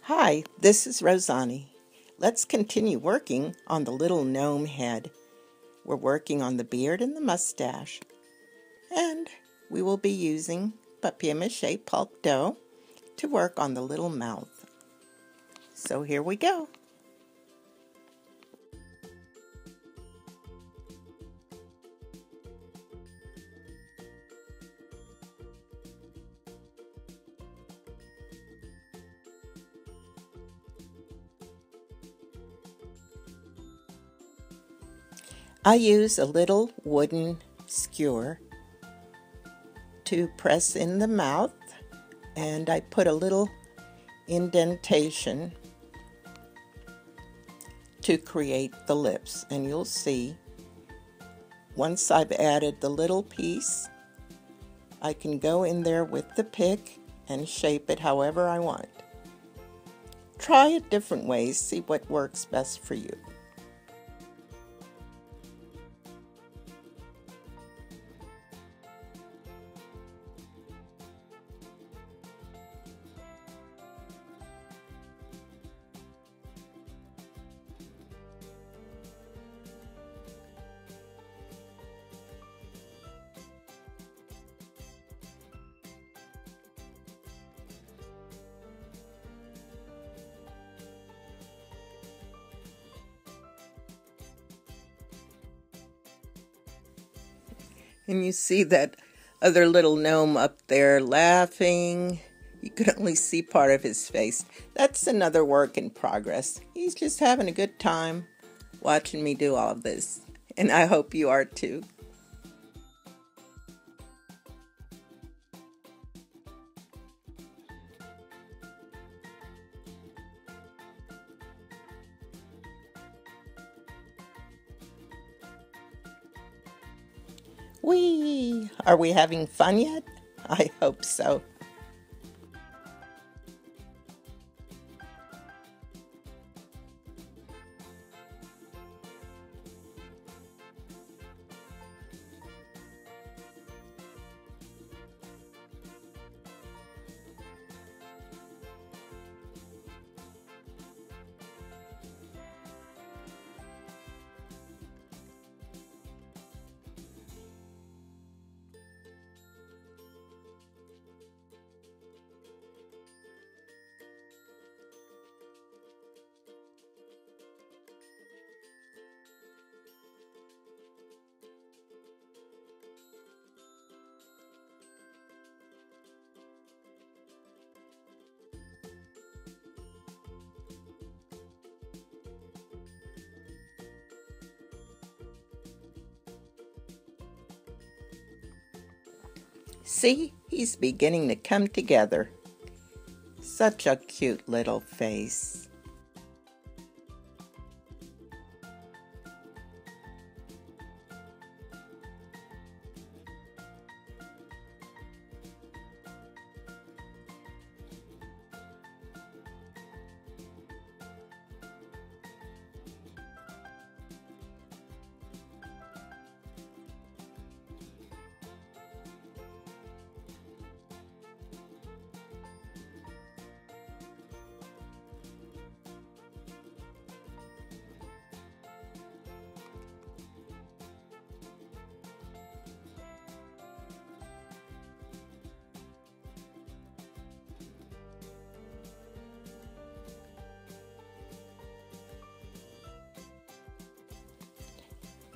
Hi, this is Rosani. Let's continue working on the little gnome head. We're working on the beard and the mustache. And we will be using Papier Mâché pulp dough to work on the little mouth. So here we go. I use a little wooden skewer to press in the mouth, and I put a little indentation to create the lips. And you'll see, once I've added the little piece, I can go in there with the pick and shape it however I want. Try it different ways, see what works best for you. And you see that other little gnome up there laughing. You can only see part of his face. That's another work in progress. He's just having a good time watching me do all of this. And I hope you are too. Whee! Are we having fun yet? I hope so. See, he's beginning to come together. Such a cute little face.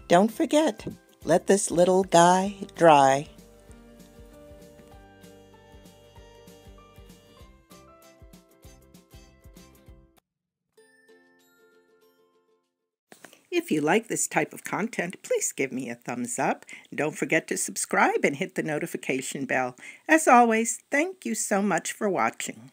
Don't forget, let this little guy dry. If you like this type of content, please give me a thumbs up. Don't forget to subscribe and hit the notification bell. As always, thank you so much for watching.